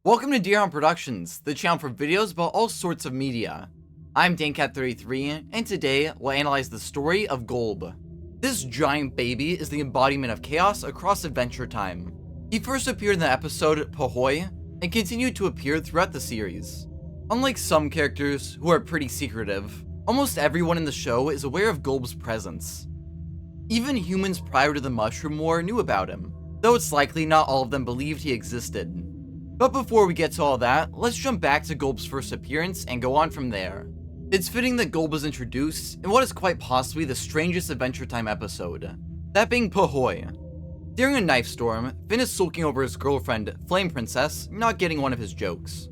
Welcome to Deer Productions, the channel for videos about all sorts of media. I'm DanCat33, and today we'll analyze the story of GOLB. This giant baby is the embodiment of chaos across Adventure Time. He first appeared in the episode Puhoy, and continued to appear throughout the series. Unlike some characters who are pretty secretive, almost everyone in the show is aware of GOLB's presence. Even humans prior to the Mushroom War knew about him, though it's likely not all of them believed he existed. But before we get to all that, let's jump back to GOLB's first appearance and go on from there. It's fitting that GOLB was introduced in what is quite possibly the strangest Adventure Time episode, that being Puhoy. During a knife storm, Finn is sulking over his girlfriend, Flame Princess, not getting one of his jokes.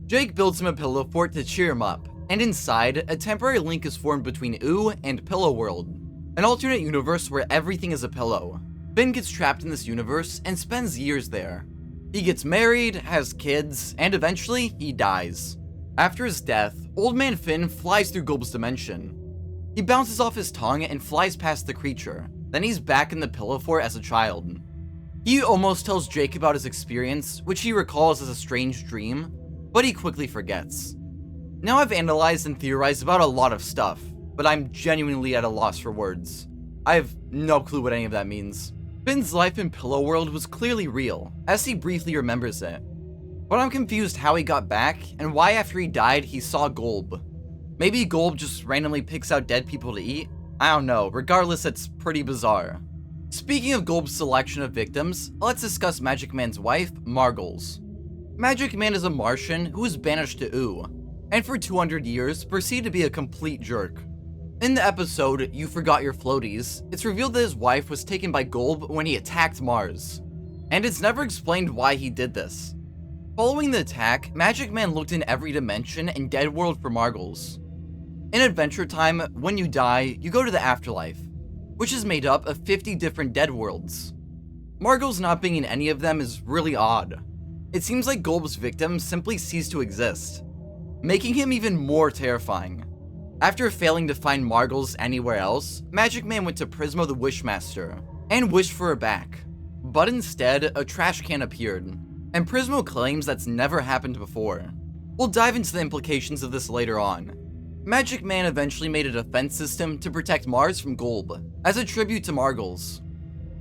Jake builds him a pillow fort to cheer him up, and inside, a temporary link is formed between Ooh and Pillow World, an alternate universe where everything is a pillow. Finn gets trapped in this universe and spends years there. He gets married, has kids, and eventually, he dies. After his death, Old Man Finn flies through GOLB's dimension. He bounces off his tongue and flies past the creature, then he's back in the pillow fort as a child. He almost tells Jake about his experience, which he recalls as a strange dream, but he quickly forgets. Now I've analyzed and theorized about a lot of stuff, but I'm genuinely at a loss for words. I have no clue what any of that means. Finn's life in Pillow World was clearly real, as he briefly remembers it. But I'm confused how he got back, and why after he died he saw GOLB. Maybe GOLB just randomly picks out dead people to eat? I don't know, regardless it's pretty bizarre. Speaking of GOLB's selection of victims, let's discuss Magic Man's wife, Margles. Magic Man is a Martian who was banished to Ooh, and for 200 years proceeded to be a complete jerk. In the episode, You Forgot Your Floaties, it's revealed that his wife was taken by GOLB when he attacked Mars, and it's never explained why he did this. Following the attack, Magic Man looked in every dimension and dead world for Margles. In Adventure Time, when you die, you go to the afterlife, which is made up of 50 different dead worlds. Margles not being in any of them is really odd. It seems like GOLB's victims simply ceased to exist, making him even more terrifying. After failing to find Margles anywhere else, Magic Man went to Prismo the Wishmaster and wished for her back. But instead, a trash can appeared, and Prismo claims that's never happened before. We'll dive into the implications of this later on. Magic Man eventually made a defense system to protect Mars from GOLB, as a tribute to Margles.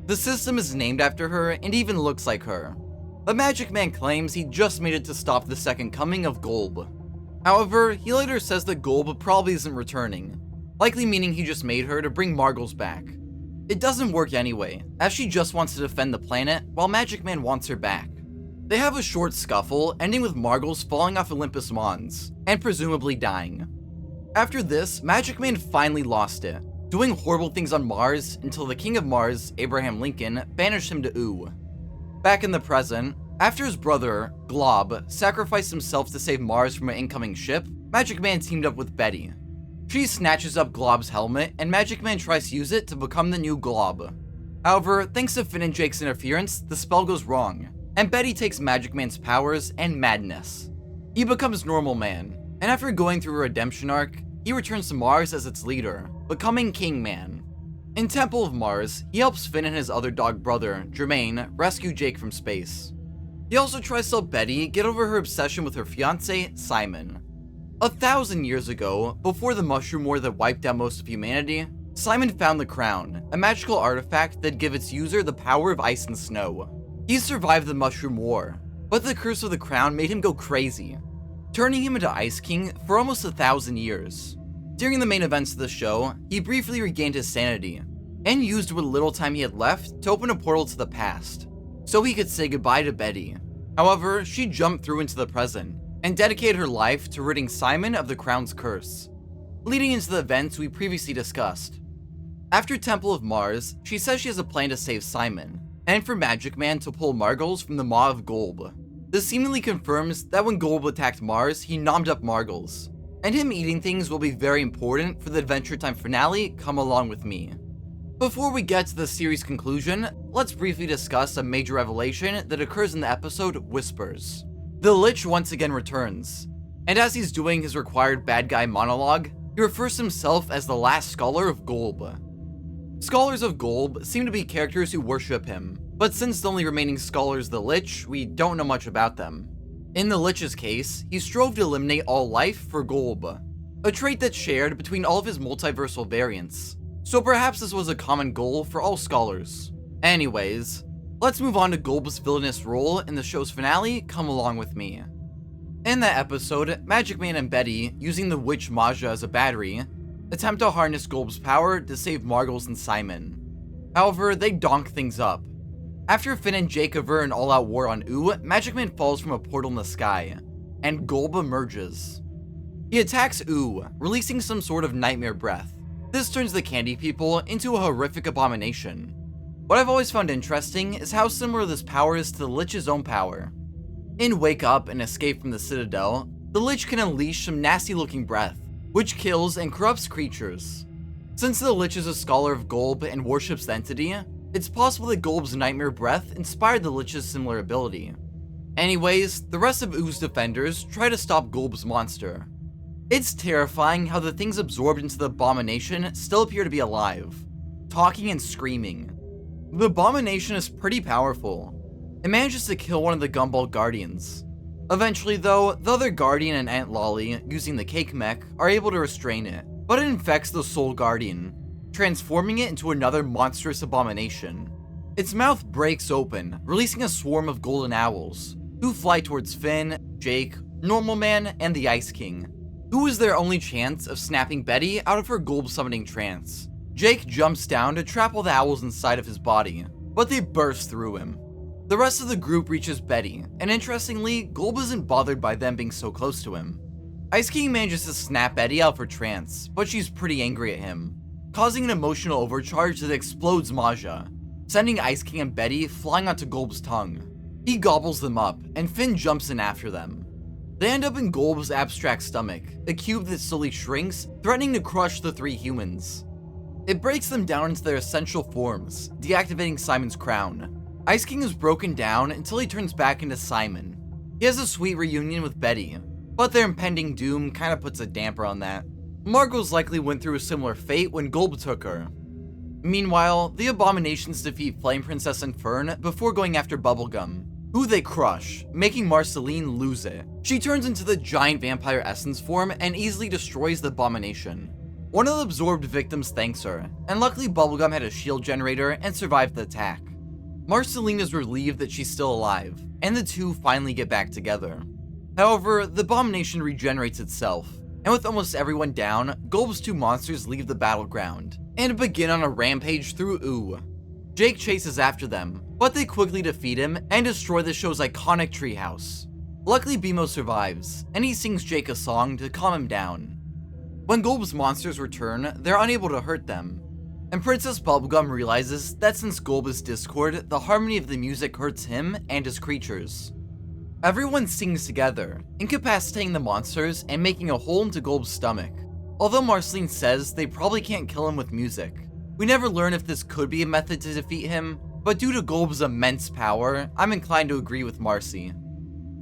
The system is named after her and even looks like her, but Magic Man claims he just made it to stop the second coming of GOLB. However, he later says that GOLB probably isn't returning, likely meaning he just made her to bring Margles back. It doesn't work anyway, as she just wants to defend the planet while Magic Man wants her back. They have a short scuffle, ending with Margles falling off Olympus Mons, and presumably dying. After this, Magic Man finally lost it, doing horrible things on Mars until the King of Mars, Abraham Lincoln, banished him to Ooh. Back in the present, after his brother, GOLB, sacrificed himself to save Mars from an incoming ship, Magic Man teamed up with Betty. She snatches up GOLB's helmet, and Magic Man tries to use it to become the new GOLB. However, thanks to Finn and Jake's interference, the spell goes wrong, and Betty takes Magic Man's powers and madness. He becomes Normal Man, and after going through a redemption arc, he returns to Mars as its leader, becoming King Man. In Temple of Mars, he helps Finn and his other dog brother, Jermaine, rescue Jake from space. He also tries to help Betty get over her obsession with her fiancé, Simon. 1,000 years ago, before the Mushroom War that wiped out most of humanity, Simon found the crown, a magical artifact that gives its user the power of ice and snow. He survived the Mushroom War, but the curse of the crown made him go crazy, turning him into Ice King for almost 1,000 years. During the main events of the show, he briefly regained his sanity, and used what little time he had left to open a portal to the past, so he could say goodbye to Betty. However, she jumped through into the present, and dedicated her life to ridding Simon of the crown's curse, leading into the events we previously discussed. After Temple of Mars, she says she has a plan to save Simon, and for Magic Man to pull Margles from the maw of GOLB. This seemingly confirms that when GOLB attacked Mars, he nommed up Margles, and him eating things will be very important for the Adventure Time finale, Come Along With Me. Before we get to the series conclusion, let's briefly discuss a major revelation that occurs in the episode Whispers. The Lich once again returns, and as he's doing his required bad guy monologue, he refers to himself as the last scholar of GOLB. Scholars of GOLB seem to be characters who worship him, but since the only remaining scholar is the Lich, we don't know much about them. In the Lich's case, he strove to eliminate all life for GOLB, a trait that's shared between all of his multiversal variants, so perhaps this was a common goal for all scholars. Anyways, let's move on to GOLB's villainous role in the show's finale, Come Along With Me. In that episode, Magic Man and Betty, using the witch Maja as a battery, attempt to harness GOLB's power to save Margles and Simon. However, they donk things up. After Finn and Jake avert an all-out war on Ooh, Magic Man falls from a portal in the sky, and GOLB emerges. He attacks Ooh, releasing some sort of nightmare breath. This turns the Candy People into a horrific abomination. What I've always found interesting is how similar this power is to the Lich's own power. In Wake Up and Escape from the Citadel, the Lich can unleash some nasty-looking breath, which kills and corrupts creatures. Since the Lich is a scholar of GOLB and worships the entity, it's possible that GOLB's nightmare breath inspired the Lich's similar ability. Anyways, the rest of Ooh's defenders try to stop GOLB's monster. It's terrifying how the things absorbed into the abomination still appear to be alive, talking and screaming. The abomination is pretty powerful. It manages to kill one of the Gumball Guardians. Eventually though, the other Guardian and Aunt Lolly, using the Cake Mech, are able to restrain it, but it infects the Soul Guardian, transforming it into another monstrous abomination. Its mouth breaks open, releasing a swarm of golden owls, who fly towards Finn, Jake, Normal Man, and the Ice King, who is their only chance of snapping Betty out of her GOLB summoning trance. Jake jumps down to trap all the owls inside of his body, but they burst through him. The rest of the group reaches Betty, and interestingly, GOLB isn't bothered by them being so close to him. Ice King manages to snap Betty out of her trance, but she's pretty angry at him, causing an emotional overcharge that explodes Maja, sending Ice King and Betty flying onto GOLB's tongue. He gobbles them up, and Finn jumps in after them. They end up in GOLB's abstract stomach, a cube that slowly shrinks, threatening to crush the three humans. It breaks them down into their essential forms, deactivating Simon's crown. Ice King is broken down until he turns back into Simon. He has a sweet reunion with Betty, but their impending doom kinda puts a damper on that. Margles likely went through a similar fate when GOLB took her. Meanwhile, the Abominations defeat Flame Princess and Fern before going after Bubblegum, who they crush, making Marceline lose it. She turns into the giant vampire essence form and easily destroys the Abomination. One of the absorbed victims thanks her, and luckily Bubblegum had a shield generator and survived the attack. Marceline is relieved that she's still alive, and the two finally get back together. However, the Abomination regenerates itself, and with almost everyone down, GOLB's two monsters leave the battleground, and begin on a rampage through Ooh. Jake chases after them, but they quickly defeat him and destroy the show's iconic treehouse. Luckily Bimo survives, and he sings Jake a song to calm him down. When GOLB's monsters return, they're unable to hurt them, and Princess Bubblegum realizes that since GOLB is Discord, the harmony of the music hurts him and his creatures. Everyone sings together, incapacitating the monsters and making a hole into GOLB's stomach. Although Marceline says they probably can't kill him with music, we never learn if this could be a method to defeat him, but due to GOLB's immense power, I'm inclined to agree with Marcy.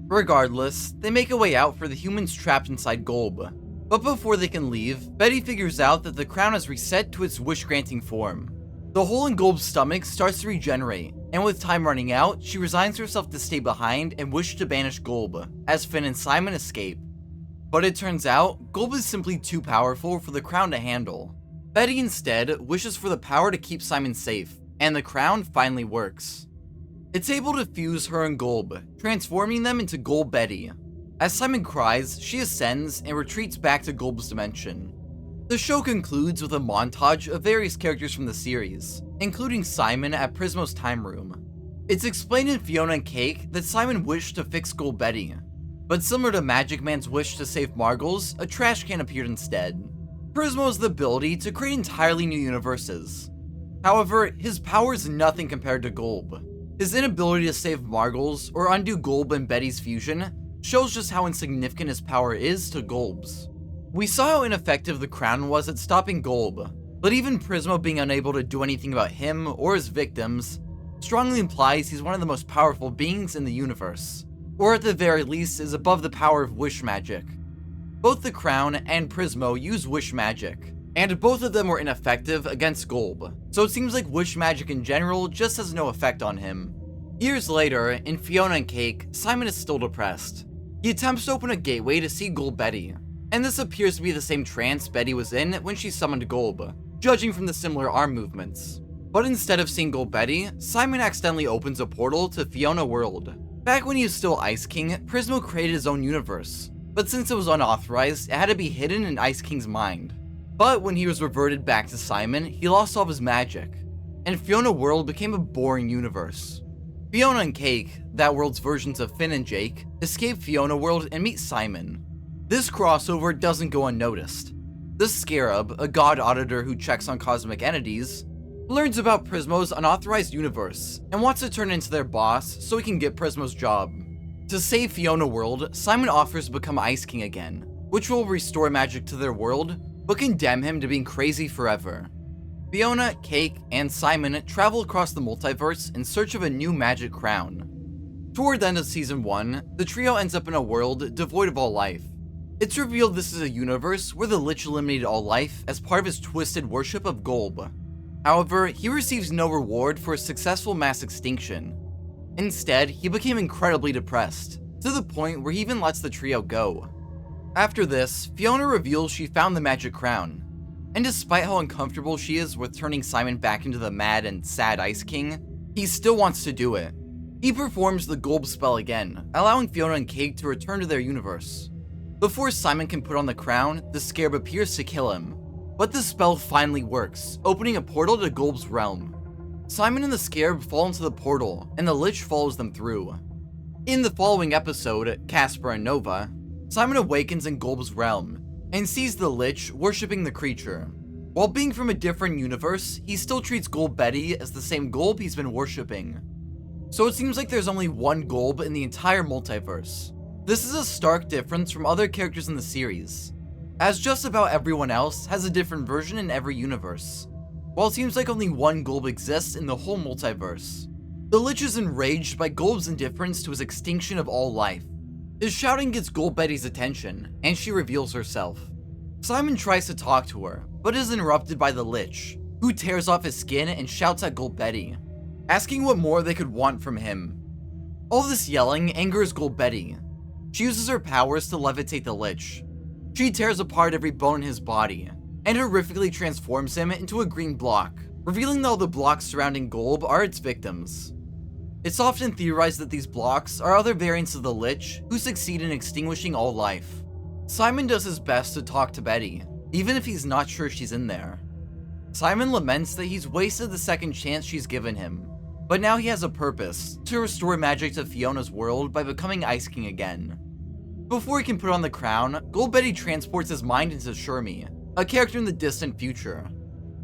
Regardless, they make a way out for the humans trapped inside GOLB, but before they can leave, Betty figures out that the crown has reset to its wish-granting form. The hole in GOLB's stomach starts to regenerate, and with time running out, she resigns herself to stay behind and wish to banish GOLB, as Finn and Simon escape. But it turns out, GOLB is simply too powerful for the crown to handle. Betty instead wishes for the power to keep Simon safe, and the crown finally works. It's able to fuse her and GOLB, transforming them into GOLB Betty. As Simon cries, she ascends and retreats back to GOLB's dimension. The show concludes with a montage of various characters from the series, including Simon at Prismo's time room. It's explained in Fionna and Cake that Simon wished to fix GOLB Betty, but similar to Magic Man's wish to save Margles, a trash can appeared instead. Prismo has the ability to create entirely new universes. However, his power is nothing compared to GOLB. His inability to save Margles or undo GOLB and Betty's fusion shows just how insignificant his power is to GOLB's. We saw how ineffective the crown was at stopping GOLB, but even Prismo being unable to do anything about him or his victims strongly implies he's one of the most powerful beings in the universe, or at the very least is above the power of wish magic. Both the crown and Prismo use wish magic, and both of them were ineffective against GOLB, so it seems like wish magic in general just has no effect on him. Years later, in Fionna and Cake, Simon is still depressed. He attempts to open a gateway to see GOLB, and this appears to be the same trance Betty was in when she summoned GOLB, judging from the similar arm movements. But instead of seeing GOLB, Simon accidentally opens a portal to Fionna World. Back when he was still Ice King, Prismo created his own universe, but since it was unauthorized, it had to be hidden in Ice King's mind. But when he was reverted back to Simon, he lost all of his magic, and Fionna World became a boring universe. Fionna and Cake, that world's versions of Finn and Jake, escape Fionna World and meet Simon. This crossover doesn't go unnoticed. The Scarab, a god auditor who checks on cosmic entities, learns about Prismo's unauthorized universe and wants to turn into their boss so he can get Prismo's job. To save Fionna World, Simon offers to become Ice King again, which will restore magic to their world, but condemn him to being crazy forever. Fionna, Cake, and Simon travel across the multiverse in search of a new magic crown. Toward the end of Season 1, the trio ends up in a world devoid of all life. It's revealed this is a universe where the Lich eliminated all life as part of his twisted worship of GOLB. However, he receives no reward for his successful mass extinction. Instead, he became incredibly depressed, to the point where he even lets the trio go. After this, Fionna reveals she found the magic crown, and despite how uncomfortable she is with turning Simon back into the mad and sad Ice King, he still wants to do it. He performs the GOLB spell again, allowing Fionna and Cake to return to their universe. Before Simon can put on the crown, the Scarab appears to kill him. But the spell finally works, opening a portal to GOLB's realm. Simon and the Scarab fall into the portal, and the Lich follows them through. In the following episode, Casper and Nova, Simon awakens in GOLB's realm, and sees the Lich worshipping the creature. While being from a different universe, he still treats GOLB as the same GOLB he's been worshipping. So it seems like there's only one GOLB in the entire multiverse. This is a stark difference from other characters in the series, as just about everyone else has a different version in every universe, while it seems like only one GOLB exists in the whole multiverse. The Lich is enraged by GOLB's indifference to his extinction of all life. His shouting gets GOLB's attention, and she reveals herself. Simon tries to talk to her, but is interrupted by the Lich, who tears off his skin and shouts at GOLB, asking what more they could want from him. All this yelling angers GOLB. She uses her powers to levitate the Lich. She tears apart every bone in his body, and horrifically transforms him into a green block, revealing that all the blocks surrounding GOLB are its victims. It's often theorized that these blocks are other variants of the Lich who succeed in extinguishing all life. Simon does his best to talk to Betty, even if he's not sure she's in there. Simon laments that he's wasted the second chance she's given him, but now he has a purpose, to restore magic to Fionna's world by becoming Ice King again. Before he can put on the crown, GOLB transports his mind into Shermie, a character in the distant future.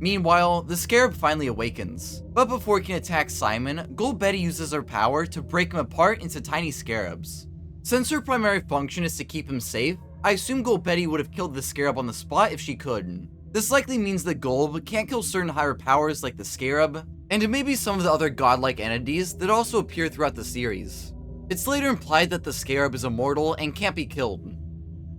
Meanwhile, the Scarab finally awakens, but before he can attack Simon, GOLB uses her power to break him apart into tiny scarabs. Since her primary function is to keep him safe, I assume GOLB would have killed the Scarab on the spot if she could. This likely means that GOLB can't kill certain higher powers like the Scarab, and maybe some of the other godlike entities that also appear throughout the series. It's later implied that the Scarab is immortal and can't be killed.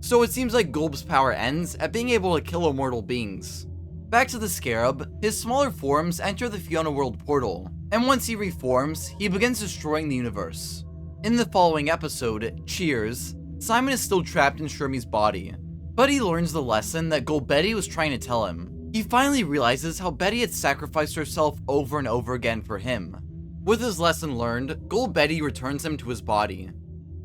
So it seems like GOLB's power ends at being able to kill immortal beings. Back to the Scarab, his smaller forms enter the Fionna World portal, and once he reforms, he begins destroying the universe. In the following episode, Cheers, Simon is still trapped in Shermie's body, but he learns the lesson that GOLB was trying to tell him. He finally realizes how Betty had sacrificed herself over and over again for him. With his lesson learned, GOLB returns him to his body.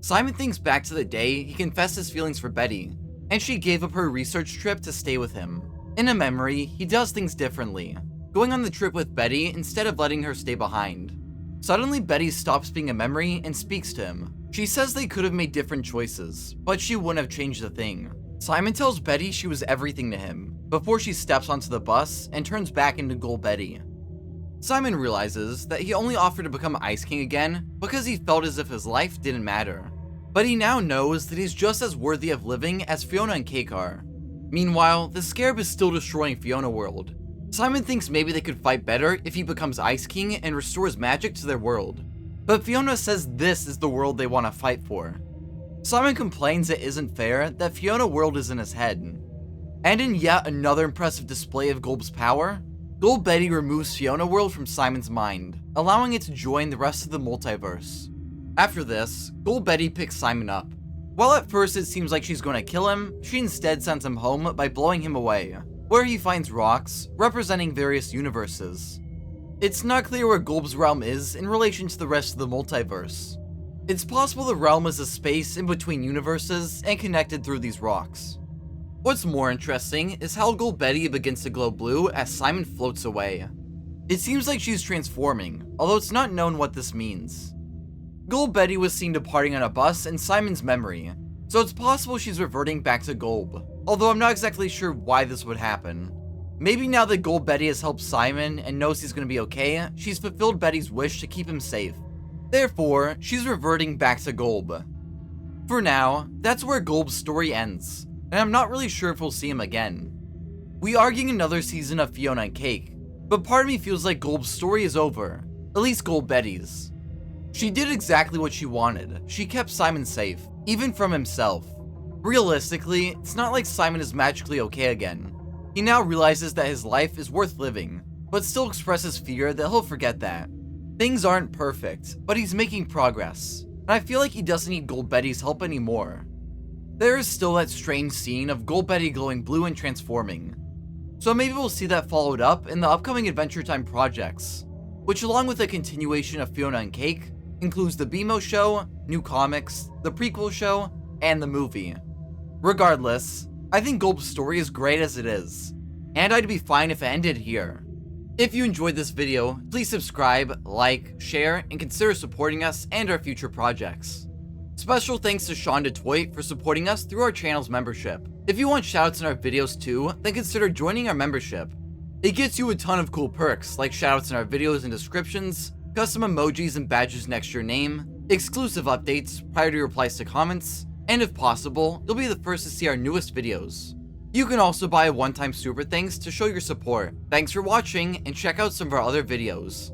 Simon thinks back to the day he confessed his feelings for Betty, and she gave up her research trip to stay with him. In a memory, he does things differently, going on the trip with Betty instead of letting her stay behind. Suddenly, Betty stops being a memory and speaks to him. She says they could have made different choices, but she wouldn't have changed a thing. Simon tells Betty she was everything to him, before she steps onto the bus and turns back into GOLB. Simon realizes that he only offered to become Ice King again because he felt as if his life didn't matter. But he now knows that he's just as worthy of living as Fionna and Cake are. Meanwhile, the Scarab is still destroying Fionna World. Simon thinks maybe they could fight better if he becomes Ice King and restores magic to their world. But Fionna says this is the world they want to fight for. Simon complains it isn't fair that Fionna World is in his head. And in yet another impressive display of GOLB's power, GOLB removes Fionna World from Simon's mind, allowing it to join the rest of the multiverse. After this, GOLB picks Simon up. While at first it seems like she's going to kill him, she instead sends him home by blowing him away, where he finds rocks representing various universes. It's not clear where GOLB's realm is in relation to the rest of the multiverse. It's possible the realm is a space in between universes and connected through these rocks. What's more interesting is how GOLB Betty begins to glow blue as Simon floats away. It seems like she's transforming, although it's not known what this means. GOLB Betty was seen departing on a bus in Simon's memory, so it's possible she's reverting back to GOLB, although I'm not exactly sure why this would happen. Maybe now that GOLB Betty has helped Simon and knows he's going to be okay, she's fulfilled Betty's wish to keep him safe. Therefore, she's reverting back to GOLB. For now, that's where GOLB's story ends, and I'm not really sure if we'll see him again. We are getting another season of Fionna and Cake, but part of me feels like GOLB's story is over, at least GOLB Betty's. She did exactly what she wanted. She kept Simon safe, even from himself. Realistically, it's not like Simon is magically okay again. He now realizes that his life is worth living, but still expresses fear that he'll forget that. Things aren't perfect, but he's making progress, and I feel like he doesn't need GOLB Betty's help anymore. There is still that strange scene of GOLB Betty glowing blue and transforming, so maybe we'll see that followed up in the upcoming Adventure Time projects, which along with a continuation of Fionna and Cake, includes the BMO show, new comics, the prequel show, and the movie. Regardless, I think GOLB's story is great as it is, and I'd be fine if it ended here. If you enjoyed this video, please subscribe, like, share, and consider supporting us and our future projects. Special thanks to Shaun and Toit for supporting us through our channel's membership. If you want shoutouts in our videos too, then consider joining our membership. It gets you a ton of cool perks like shoutouts in our videos and descriptions, custom emojis and badges next to your name, exclusive updates, priority replies to comments, and if possible, you'll be the first to see our newest videos. You can also buy a one-time super thanks to show your support. Thanks for watching, and check out some of our other videos.